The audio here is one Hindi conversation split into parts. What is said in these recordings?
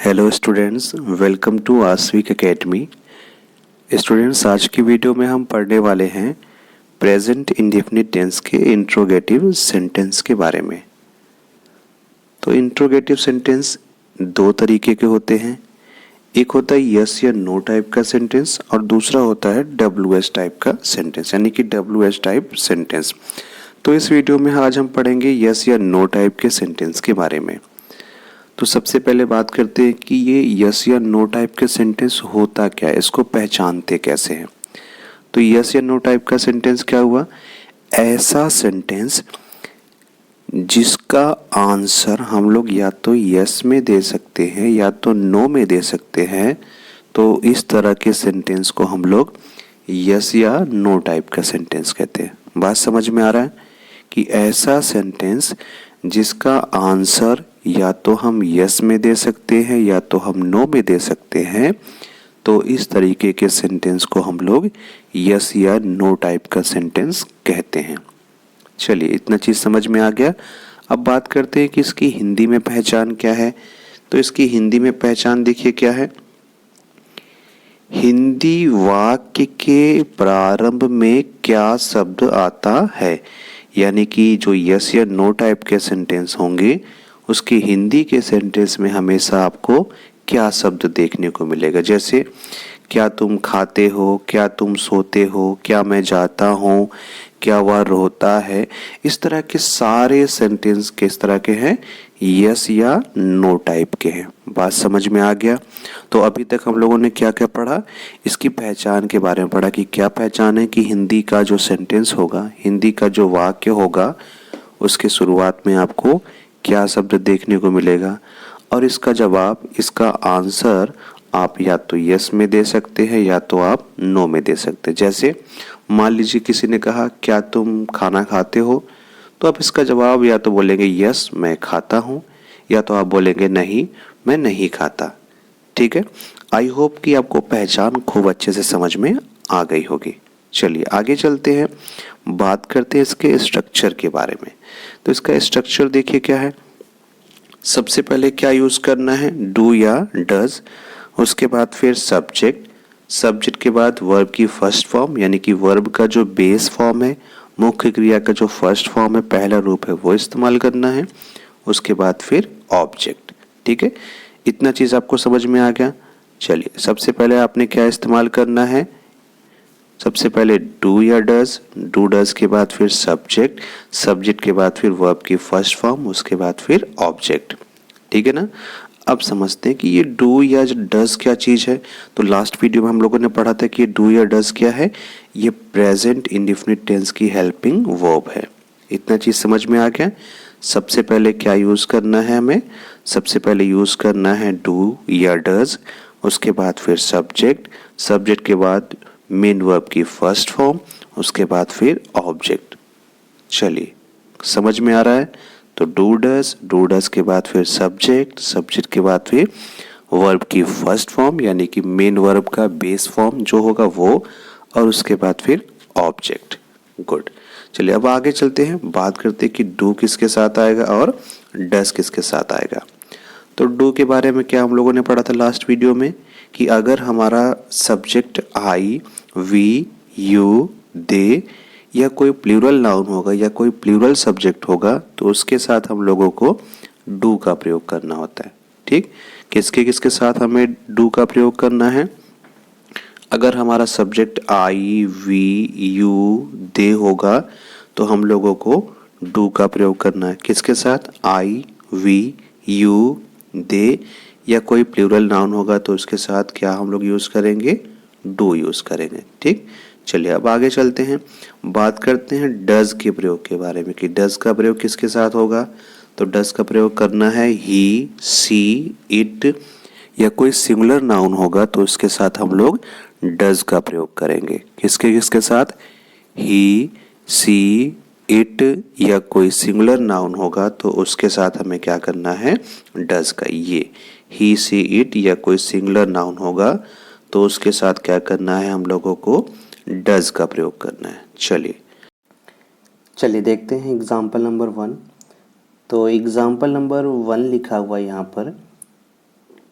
Hello students, welcome to Aswik academy. Students, आज की वीडियो में हम पढ़ने वाले हैं प्रेजेंट इंडेफिनिट टेंस के इंट्रोगेटिव सेंटेंस के बारे में। तो इंट्रोगेटिव सेंटेंस दो तरीके के होते हैं। एक होता है यस या नो टाइप का सेंटेंस और दूसरा होता है WS टाइप का सेंटेंस, यानी कि WH टाइप सेंटेंस। तो इस वीडियो में आज हम पढ़ेंगे यस या नो टाइप के सेंटेंस के बारे में। तो सबसे पहले बात करते हैं कि ये यस या नो टाइप के सेंटेंस होता क्या है, इसको पहचानते कैसे हैं। तो यस या नो टाइप का सेंटेंस क्या हुआ? ऐसा सेंटेंस जिसका आंसर हम लोग या तो यस में दे सकते हैं या तो नो में दे सकते हैं। तो इस तरह के सेंटेंस को हम लोग यस या नो टाइप का सेंटेंस कहते हैं। बात समझ में आ रहा है कि ऐसा सेंटेंस जिसका आंसर या तो हम यस में दे सकते हैं या तो हम नो में दे सकते हैं, तो इस तरीके के सेंटेंस को हम लोग यस या नो टाइप का सेंटेंस कहते हैं। चलिए, इतना चीज़ समझ में आ गया। अब बात करते हैं कि इसकी हिंदी में पहचान क्या है। तो इसकी हिंदी में पहचान देखिए क्या है। हिंदी वाक्य के प्रारंभ में क्या शब्द आता है, यानी कि जो यस या नो टाइप के सेंटेंस होंगे उसकी हिंदी के सेंटेंस में हमेशा आपको क्या शब्द देखने को मिलेगा। जैसे क्या तुम खाते हो, क्या तुम सोते हो, क्या मैं जाता हूँ, क्या वह रोता है। इस तरह के सारे सेंटेंस किस तरह के हैं? यस या नो टाइप के हैं। बात समझ में आ गया। तो अभी तक हम लोगों ने क्या क्या पढ़ा? इसकी पहचान के बारे में पढ़ा कि क्या पहचान है कि हिंदी का जो सेंटेंस होगा, हिंदी का जो वाक्य होगा, उसके शुरुआत में आपको क्या शब्द देखने को मिलेगा और इसका जवाब, इसका आंसर आप या तो यस में दे सकते हैं या तो आप नो में दे सकते हैं। जैसे मान लीजिए किसी ने कहा क्या तुम खाना खाते हो, तो आप इसका जवाब या तो बोलेंगे यस मैं खाता हूँ या तो आप बोलेंगे नहीं मैं नहीं खाता। ठीक है, आई होप कि आपको पहचान खूब अच्छे से समझ में आ गई होगी। चलिए आगे चलते हैं, बात करते हैं इसके स्ट्रक्चर के बारे में। तो इसका स्ट्रक्चर देखिए क्या है। सबसे पहले क्या यूज करना है? डू या डज। उसके बाद फिर सब्जेक्ट, सब्जेक्ट के बाद वर्ब की फर्स्ट फॉर्म, यानी कि वर्ब का जो बेस फॉर्म है, मुख्य क्रिया का जो फर्स्ट फॉर्म है, पहला रूप है, वो इस्तेमाल करना है। उसके बाद फिर ऑब्जेक्ट। ठीक है, इतना चीज आपको समझ में आ गया। चलिए, सबसे पहले आपने क्या इस्तेमाल करना है? सबसे पहले डू या डज, डू डज के बाद फिर सब्जेक्ट, सब्जेक्ट के बाद फिर वर्ब की फर्स्ट फॉर्म, उसके बाद फिर ऑब्जेक्ट। ठीक है ना। अब समझते हैं कि ये डू या डज क्या चीज है। तो लास्ट वीडियो में हम लोगों ने पढ़ा था कि ये डू या डज क्या है। ये प्रेजेंट इंडेफिनिट टेंस की हेल्पिंग वर्ब है। इतना चीज समझ में आ गया। सबसे पहले क्या यूज करना है हमें? सबसे पहले यूज करना है डू या डज, उसके बाद फिर सब्जेक्ट, सब्जेक्ट के बाद मेन वर्ब की फर्स्ट फॉर्म, उसके बाद फिर ऑब्जेक्ट। चलिए, समझ में आ रहा है। तो डू डज के बाद फिर सब्जेक्ट, सब्जेक्ट के बाद फिर वर्ब की फर्स्ट फॉर्म, यानी कि मेन वर्ब का बेस फॉर्म जो होगा वो, और उसके बाद फिर ऑब्जेक्ट। गुड। चलिए अब आगे चलते हैं, बात करते हैं कि डू किसके साथ आएगा और डज किसके साथ आएगा। तो डू के बारे में क्या हम लोगों ने पढ़ा था लास्ट वीडियो में कि अगर हमारा सब्जेक्ट आई, वी, यू, दे या कोई प्लूरल नाउन होगा या कोई प्लूरल सब्जेक्ट होगा तो उसके साथ हम लोगों को डू का प्रयोग करना होता है। ठीक, किसके किसके साथ हमें डू का प्रयोग करना है? अगर हमारा सब्जेक्ट आई, वी, यू, दे होगा तो हम लोगों को डू का प्रयोग करना है। किसके साथ? आई, वी, यू, दे या कोई प्लूरल नाउन होगा तो उसके साथ क्या हम लोग यूज करेंगे? डू यूज करेंगे। ठीक, चलिए अब आगे चलते हैं, बात करते हैं डज के प्रयोग के बारे में कि डज का प्रयोग किसके साथ होगा। तो डज का प्रयोग करना है ही, सी, इट या कोई सिंगुलर नाउन होगा तो उसके साथ हम लोग डज का प्रयोग करेंगे। किसके किसके साथ? ही, सी, इट या कोई सिंगुलर नाउन होगा तो उसके साथ हमें क्या करना है? डज का। ये ही, सी, इट या कोई सिंगुलर नाउन होगा तो उसके साथ क्या करना है? हम लोगों को डज का प्रयोग करना है। चलिए देखते हैं एग्जाम्पल नंबर 1। तो एग्जाम्पल नंबर 1 लिखा हुआ यहाँ पर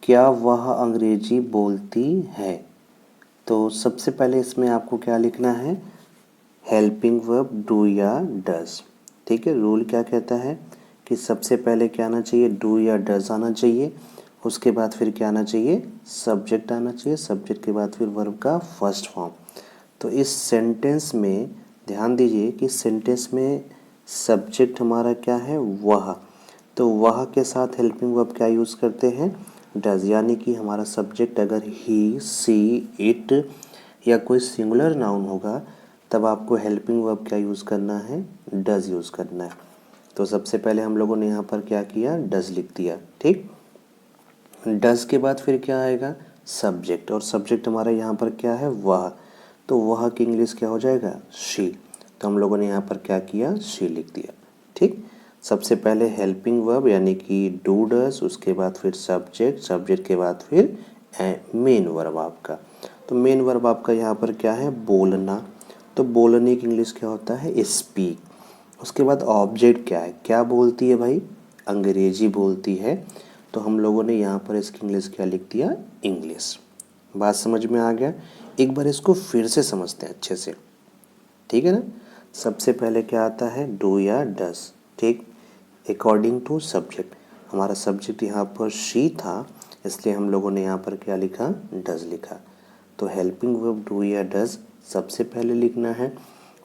क्या वह अंग्रेजी बोलती है। तो सबसे पहले इसमें आपको क्या लिखना है, हेल्पिंग वर्ब डू या डज। ठीक है, रूल क्या कहता है कि सबसे पहले क्या आना चाहिए, डू या डज आना चाहिए। उसके बाद फिर क्या आना चाहिए, सब्जेक्ट आना चाहिए। सब्जेक्ट के बाद फिर वर्ब का फर्स्ट फॉर्म। तो इस सेंटेंस में ध्यान दीजिए कि सेंटेंस में सब्जेक्ट हमारा क्या है, वह। तो वह के साथ हेल्पिंग वर्ब क्या यूज़ करते हैं, डज। यानी कि हमारा सब्जेक्ट अगर ही, सी, इट या कोई सिंगुलर नाउन होगा तब आपको हेल्पिंग वर्ब क्या यूज़ करना है, डज यूज़ करना है। तो सबसे पहले हम लोगों ने यहाँ पर क्या किया, डज लिख दिया। ठीक, डज के बाद फिर क्या आएगा, सब्जेक्ट। और सब्जेक्ट हमारा यहाँ पर क्या है, वह। तो वह की इंग्लिश क्या हो जाएगा, शी। तो हम लोगों ने यहाँ पर क्या किया, शी लिख दिया। ठीक, सबसे पहले हेल्पिंग वर्ब यानी कि डू डज, उसके बाद फिर सब्जेक्ट, सब्जेक्ट के बाद फिर मेन वर्ब आपका। तो मेन वर्ब आपका यहाँ पर क्या है, बोलना। तो बोलने की इंग्लिश क्या होता है, स्पीक। उसके बाद ऑब्जेक्ट क्या है, क्या बोलती है भाई, अंग्रेजी बोलती है। तो हम लोगों ने यहाँ पर इसकी इंग्लिश क्या लिख दिया, इंग्लिश। बात समझ में आ गया। एक बार इसको फिर से समझते हैं अच्छे से, ठीक है ना। सबसे पहले क्या आता है, डू या डज। ठीक, अकॉर्डिंग टू सब्जेक्ट। हमारा सब्जेक्ट यहाँ पर शी था, इसलिए हम लोगों ने यहाँ पर क्या लिखा, डज लिखा। तो हेल्पिंग वर्ब डू या डज सबसे पहले लिखना है।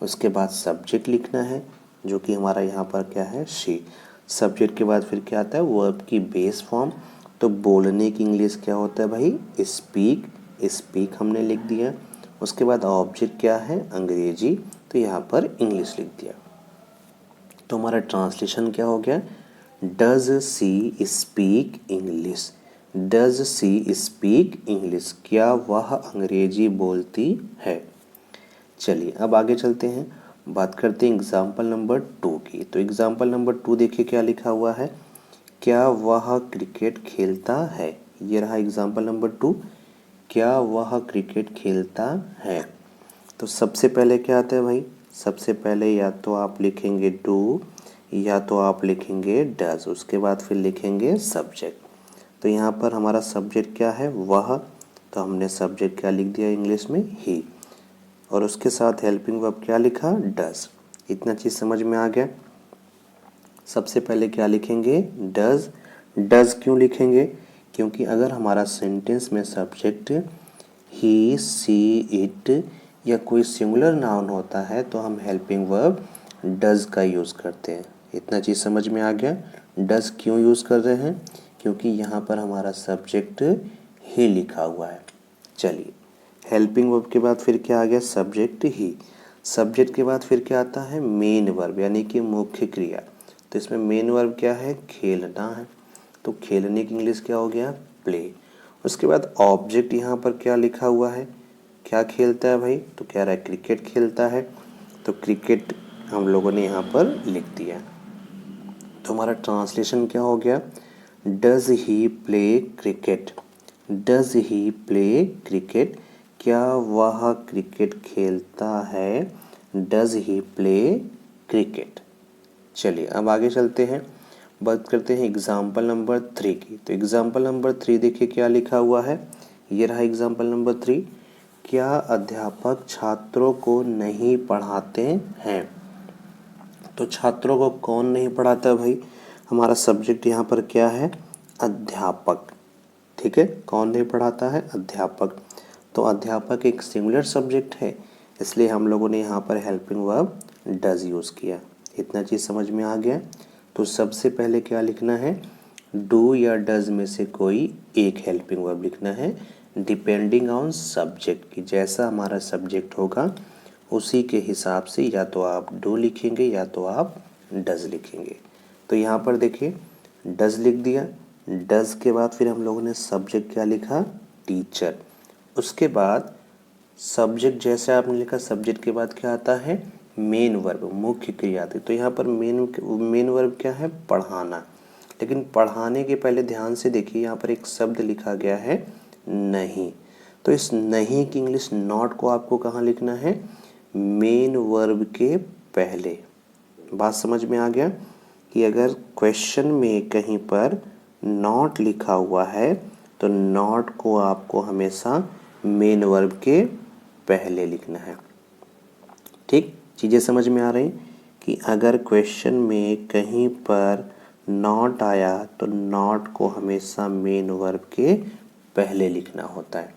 उसके बाद सब्जेक्ट लिखना है जो कि हमारा यहाँ पर क्या है, शी। सब्जेक्ट के बाद फिर क्या आता है, वर्ब की बेस फॉर्म। तो बोलने की इंग्लिश क्या होता है भाई, स्पीक। स्पीक हमने लिख दिया। उसके बाद ऑब्जेक्ट क्या है, अंग्रेजी। तो यहाँ पर इंग्लिश लिख दिया। तो हमारा ट्रांसलेशन क्या हो गया, does she speak English. Does she speak English, क्या वह अंग्रेजी बोलती है। चलिए अब आगे चलते हैं, बात करते हैं एग्जाम्पल नंबर 2 की। तो एग्जाम्पल नंबर 2 देखिए क्या लिखा हुआ है, क्या वह क्रिकेट खेलता है। ये रहा एग्जाम्पल नंबर 2, क्या वह क्रिकेट खेलता है। तो सबसे पहले क्या आता है भाई, सबसे पहले या तो आप लिखेंगे डू या तो आप लिखेंगे डज, उसके बाद फिर लिखेंगे सब्जेक्ट। तो यहाँ पर हमारा सब्जेक्ट क्या है, वह। तो हमने सब्जेक्ट क्या लिख दिया इंग्लिश में, ही। और उसके साथ हेल्पिंग वर्ब क्या लिखा, डज। इतना चीज़ समझ में आ गया। सबसे पहले क्या लिखेंगे, डज। डज क्यों लिखेंगे, क्योंकि अगर हमारा सेंटेंस में सब्जेक्ट ही, सी, इट या कोई सिंगुलर नाउन होता है तो हम हेल्पिंग वर्ब डज का यूज़ करते हैं। इतना चीज़ समझ में आ गया। डज क्यों यूज़ कर रहे हैं, क्योंकि यहाँ पर हमारा सब्जेक्ट ही लिखा हुआ है। चलिए, हेल्पिंग वर्ब के बाद फिर क्या आ गया, सब्जेक्ट ही। सब्जेक्ट के बाद फिर क्या आता है, मेन वर्ब यानी कि मुख्य क्रिया। तो इसमें मेन वर्ब क्या है, खेलना है। तो खेलने की इंग्लिश क्या हो गया, प्ले। उसके बाद ऑब्जेक्ट यहाँ पर क्या लिखा हुआ है, क्या खेलता है भाई, तो कह रहा है क्रिकेट खेलता है। तो क्रिकेट हम लोगों ने यहाँ पर लिख दिया। तो हमारा ट्रांसलेशन क्या हो गया, does he play cricket. Does he play cricket, क्या वह क्रिकेट खेलता है। Does he play cricket. चलिए अब आगे चलते हैं, बात करते हैं एग्जाम्पल नंबर 3 की। तो एग्जाम्पल नंबर 3 देखिए क्या लिखा हुआ है, ये रहा एग्जाम्पल नंबर 3। क्या अध्यापक छात्रों को नहीं पढ़ाते हैं। तो छात्रों को कौन नहीं पढ़ाता भाई, हमारा सब्जेक्ट यहाँ पर क्या है, अध्यापक। ठीक है, कौन नहीं पढ़ाता है, अध्यापक। तो अध्यापक एक सिंगुलर सब्जेक्ट है, इसलिए हम लोगों ने यहाँ पर हेल्पिंग वर्ब डज यूज़ किया। इतना चीज़ समझ में आ गया। तो सबसे पहले क्या लिखना है, डू या डज में से कोई एक हेल्पिंग वर्ब लिखना है, डिपेंडिंग ऑन सब्जेक्ट की। जैसा हमारा सब्जेक्ट होगा उसी के हिसाब से या तो आप डू लिखेंगे या तो आप डज लिखेंगे। तो यहाँ पर देखिए डज लिख दिया। डज के बाद फिर हम लोगों ने सब्जेक्ट क्या लिखा, टीचर। उसके बाद सब्जेक्ट जैसे आपने लिखा, सब्जेक्ट के बाद क्या आता है, मेन वर्ब, मुख्य क्रिया आती है। तो यहाँ पर मेन वर्ब क्या है, पढ़ाना। लेकिन पढ़ाने के पहले ध्यान से देखिए, यहाँ पर एक शब्द लिखा गया है नहीं। तो इस नहीं की इंग्लिश नॉट को आपको कहाँ लिखना है, मेन वर्ब के पहले। बात समझ में आ गया कि अगर क्वेश्चन में कहीं पर नॉट लिखा हुआ है तो नॉट को आपको हमेशा मेन वर्ब के पहले लिखना है। ठीक, चीज़ें समझ में आ रही कि अगर क्वेश्चन में कहीं पर नॉट आया तो नॉट को हमेशा मेन वर्ब के पहले लिखना होता है।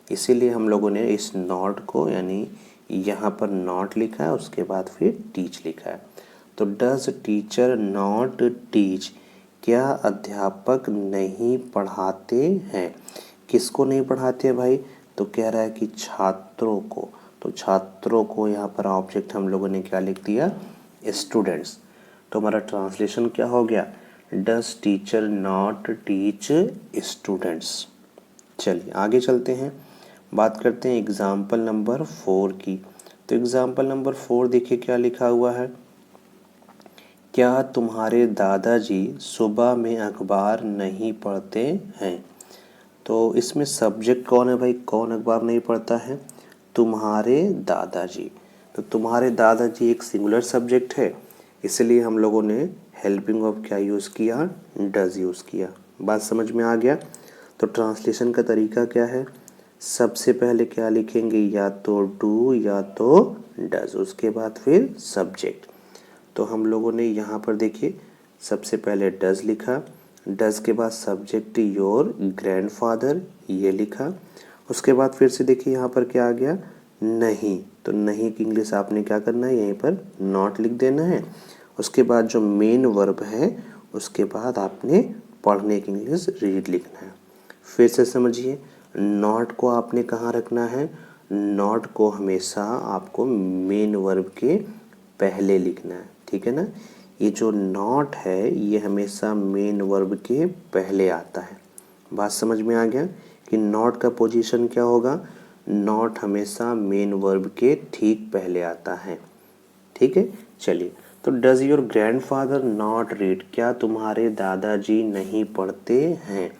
इसीलिए हम लोगों ने इस नॉट को, यानी यहाँ पर नॉट लिखा है, उसके बाद फिर टीच लिखा है। तो डज टीचर नॉट टीच, क्या अध्यापक नहीं पढ़ाते हैं? किसको नहीं पढ़ाते हैं भाई? तो कह रहा है कि छात्रों को। तो छात्रों को यहाँ पर ऑब्जेक्ट हम लोगों ने क्या लिख दिया? स्टूडेंट्स। तो हमारा ट्रांसलेशन क्या हो गया? Does teacher not teach students. चलिए आगे चलते हैं, बात करते हैं एग्जाम्पल नंबर 4 की। तो एग्जाम्पल नंबर 4 देखिए क्या लिखा हुआ है। क्या तुम्हारे दादाजी सुबह में अखबार नहीं पढ़ते हैं? तो इसमें सब्जेक्ट कौन है भाई? कौन अखबार नहीं पढ़ता है? तुम्हारे दादाजी। तो तुम्हारे दादाजी एक सिंगुलर सब्जेक्ट है, इसलिए हम लोगों ने हेल्पिंग वर्ब क्या यूज़ किया? डज यूज़ किया। बात समझ में आ गया? तो ट्रांसलेशन का तरीका क्या है? सबसे पहले क्या लिखेंगे? या तो डू या तो डज, उसके बाद फिर सब्जेक्ट। तो हम लोगों ने यहाँ पर देखिए सबसे पहले डज लिखा, डज के बाद सब्जेक्ट योर ग्रैंडफादर ये लिखा, उसके बाद फिर से देखिए यहाँ पर क्या आ गया? नहीं। तो नहीं की इंग्लिश आपने क्या करना है? यहीं पर नॉट लिख देना है। उसके बाद जो मेन वर्ब है उसके बाद आपने पढ़ने की इंग्लिश रीड लिखना है। फिर से समझिए, नॉट को आपने कहाँ रखना है? नॉट को हमेशा आपको मेन वर्ब के पहले लिखना है, ठीक है ना? ये जो नॉट है ये हमेशा मेन वर्ब के पहले आता है। बात समझ में आ गया कि नॉट का पोजीशन क्या होगा? नॉट हमेशा मेन वर्ब के ठीक पहले आता है, ठीक है। चलिए, तो does your grandfather not read, क्या तुम्हारे दादाजी नहीं पढ़ते हैं?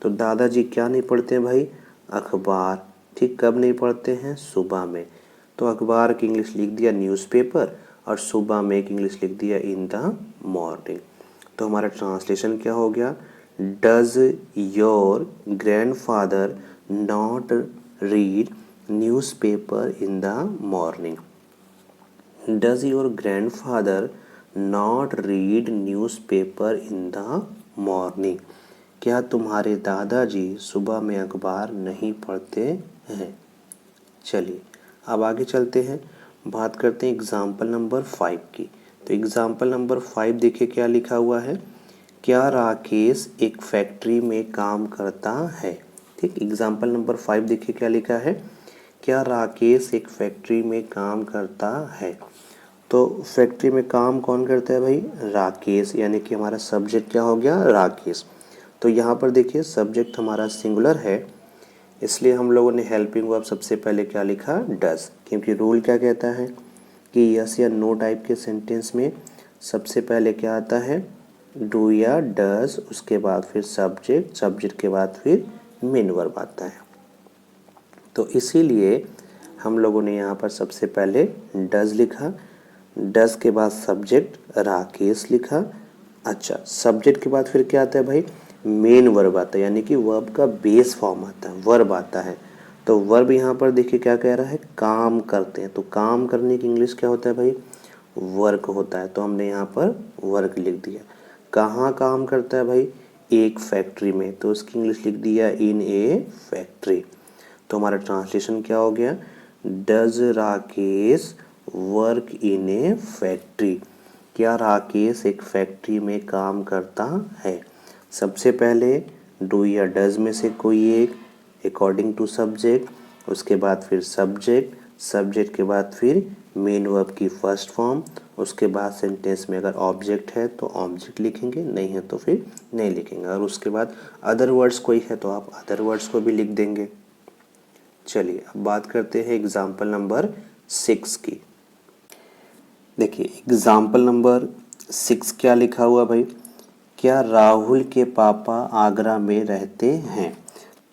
तो दादाजी क्या नहीं पढ़ते हैं भाई? अखबार। ठीक, कब नहीं पढ़ते हैं? सुबह में। तो अखबार की इंग्लिश लिख दिया न्यूज़पेपर, और सुबह में एक इंग्लिश लिख दिया इन द मॉर्निंग। तो हमारा ट्रांसलेशन क्या हो गया? Does your grandfather not read newspaper in the morning? Does your grandfather not read newspaper in the morning? क्या तुम्हारे दादाजी सुबह में अखबार नहीं पढ़ते हैं? चलिए अब आगे चलते हैं, बात करते हैं एग्जाम्पल नंबर 5 की। तो एग्जाम्पल नंबर 5 देखिए क्या लिखा हुआ है। क्या राकेश एक फैक्ट्री में काम करता है? ठीक, एग्जाम्पल नंबर 5 देखिए क्या लिखा है। क्या राकेश एक फैक्ट्री में काम करता है? तो फैक्ट्री में काम कौन करता है भाई? राकेश, यानी कि हमारा सब्जेक्ट क्या हो गया? राकेश। तो यहाँ पर देखिए सब्जेक्ट हमारा सिंगुलर है, इसलिए हम लोगों ने हेल्पिंग वर्ब सबसे पहले क्या लिखा? डज, क्योंकि रूल क्या कहता है कि यस या नो टाइप के सेंटेंस में सबसे पहले क्या आता है? डू या डज, उसके बाद फिर सब्जेक्ट, सब्जेक्ट के बाद फिर मेन वर्ब आता है। तो इसीलिए हम लोगों ने यहाँ पर सबसे पहले डज लिखा, डज के बाद सब्जेक्ट राकेश लिखा। अच्छा, सब्जेक्ट के बाद फिर क्या आता है भाई? मेन वर्ब आता है, यानी कि वर्ब का बेस फॉर्म आता है, वर्ब आता है। तो वर्ब यहाँ पर देखिए क्या कह रहा है? काम करते हैं। तो काम करने की इंग्लिश क्या होता है भाई? वर्क होता है। तो हमने यहाँ पर वर्क लिख दिया। कहाँ काम करता है भाई? एक फैक्ट्री में, तो उसकी इंग्लिश लिख दिया इन ए फैक्ट्री। तो हमारा ट्रांसलेशन क्या हो गया? Does Rakesh work in A factory? क्या राकेश एक फैक्ट्री में काम करता है? सबसे पहले डू या डज में से कोई एक अकॉर्डिंग टू सब्जेक्ट, उसके बाद फिर सब्जेक्ट, सब्जेक्ट के बाद फिर मेन वर्ब की फर्स्ट फॉर्म, उसके बाद सेंटेंस में अगर ऑब्जेक्ट है तो ऑब्जेक्ट लिखेंगे, नहीं है तो फिर नहीं लिखेंगे, और उसके बाद अदर वर्ड्स कोई है तो आप अदर वर्ड्स को भी लिख देंगे। चलिए अब बात करते हैं एग्जाम्पल नंबर 6 की। देखिए एग्जाम्पल नंबर 6 क्या लिखा हुआ भाई? क्या राहुल के पापा आगरा में रहते हैं?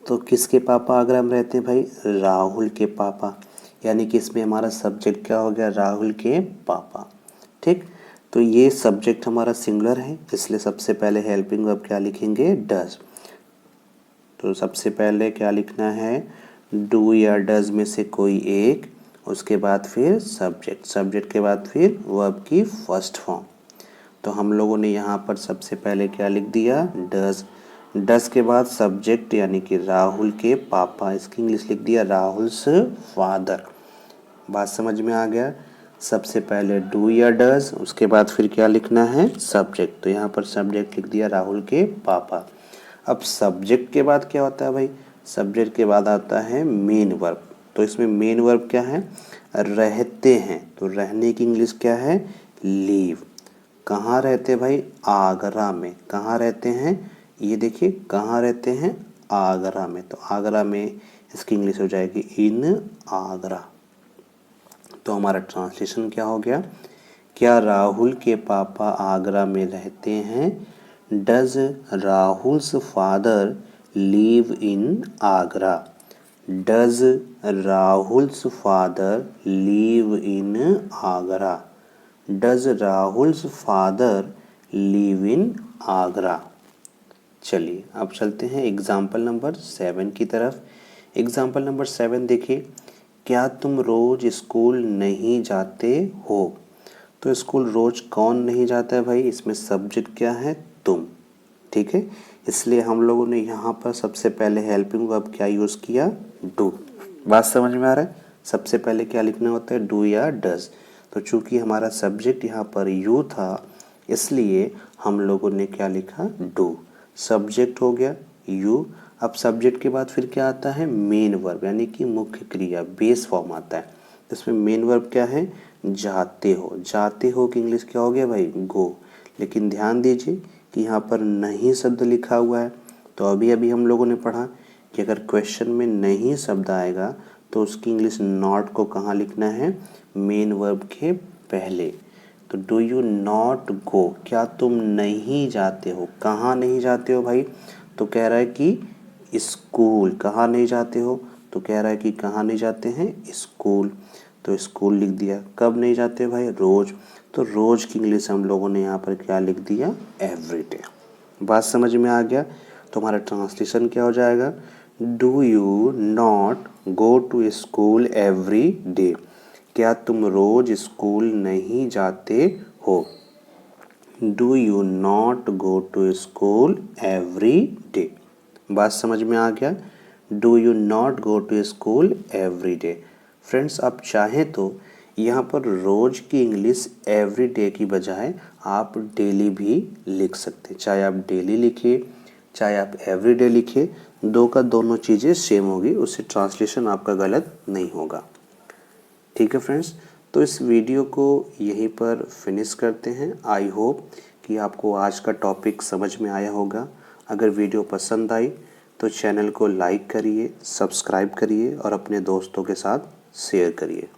तो किसके पापा आगरा में रहते हैं भाई? राहुल के पापा, यानी कि इसमें हमारा सब्जेक्ट क्या हो गया? राहुल के पापा। ठीक, तो ये सब्जेक्ट हमारा सिंगुलर है, इसलिए सबसे पहले हेल्पिंग वर्ब क्या लिखेंगे? डज। तो सबसे पहले क्या लिखना है, डू या डज में से कोई एक, उसके बाद फिर सब्जेक्ट, सब्जेक्ट के बाद फिर वर्ब की फर्स्ट फॉर्म। तो हम लोगों ने यहाँ पर सबसे पहले क्या लिख दिया, डज। डज के बाद सब्जेक्ट यानी कि राहुल के पापा, इसकी इंग्लिश लिख दिया राहुल्स फादर। बात समझ में आ गया। सबसे पहले डू या डज, उसके बाद फिर क्या लिखना है, सब्जेक्ट। तो यहाँ पर सब्जेक्ट लिख दिया राहुल के पापा। अब सब्जेक्ट के बाद क्या होता है भाई, सब्जेक्ट के बाद आता है मेन वर्ब। तो इसमें मेन वर्ब क्या है, रहते हैं। तो रहने की इंग्लिश क्या है, लीव। कहाँ रहते भाई, आगरा में। कहाँ रहते हैं, ये देखिए कहाँ रहते हैं, आगरा में। तो आगरा में इसकी इंग्लिश हो जाएगी इन आगरा। तो हमारा ट्रांसलेशन क्या हो गया, क्या राहुल के पापा आगरा में रहते हैं, does Rahul's father live in Agra, does Rahul's father live in Agra, does Rahul's father live in Agra. चलिए अब चलते हैं एग्जाम्पल नंबर 7 की तरफ। एग्जाम्पल नंबर 7 देखिए, क्या तुम रोज स्कूल नहीं जाते हो। तो स्कूल रोज कौन नहीं जाता है भाई, इसमें सब्जेक्ट क्या है, तुम। ठीक है, इसलिए हम लोगों ने यहाँ पर सबसे पहले हेल्पिंग वर्ब क्या यूज़ किया, डू। बात समझ में आ रहा है। सबसे पहले क्या लिखना होता है, डू या डज। तो चूंकि हमारा सब्जेक्ट यहाँ पर यू था, इसलिए हम लोगों ने क्या लिखा, डू। सब्जेक्ट हो गया यू। अब सब्जेक्ट के बाद फिर क्या आता है, मेन वर्ब यानी कि मुख्य क्रिया, बेस फॉर्म आता है। इसमें मेन वर्ब क्या है, जाते हो। जाते हो की इंग्लिश क्या हो गया भाई, गो। लेकिन ध्यान दीजिए कि यहाँ पर नहीं शब्द लिखा हुआ है। तो अभी अभी हम लोगों ने पढ़ा कि अगर क्वेश्चन में नहीं शब्द आएगा तो उसकी इंग्लिश नॉट को कहाँ लिखना है, मेन वर्ब के पहले। तो डू यू नॉट गो, क्या तुम नहीं जाते हो। कहाँ नहीं जाते हो भाई, तो कह रहा है कि स्कूल। कहाँ नहीं जाते हो, तो कह रहा है कि कहाँ नहीं जाते हैं, स्कूल। तो स्कूल लिख दिया। कब नहीं जाते भाई, रोज। तो रोज की इंग्लिश हम लोगों ने यहाँ पर क्या लिख दिया, एवरीडे। बात समझ में आ गया। तो हमारा ट्रांसलेशन क्या हो जाएगा, do you not go to school every day, क्या तुम रोज स्कूल नहीं जाते हो। Do you not go to school every day. बात समझ में आ गया, do you not go to school every day. Friends आप चाहें तो यहाँ पर रोज की इंग्लिश एवरी डे की बजाय आप डेली भी लिख सकते हैं। चाहे आप डेली लिखिए, चाहे आप एवरी डे लिखिए, दो का दोनों चीज़ें सेम होगी, उससे ट्रांसलेशन आपका गलत नहीं होगा। ठीक है फ्रेंड्स, तो इस वीडियो को यहीं पर फिनिश करते हैं। आई होप कि आपको आज का टॉपिक समझ में आया होगा। अगर वीडियो पसंद आई तो चैनल को लाइक करिए, सब्सक्राइब करिए और अपने दोस्तों के साथ शेयर करिए।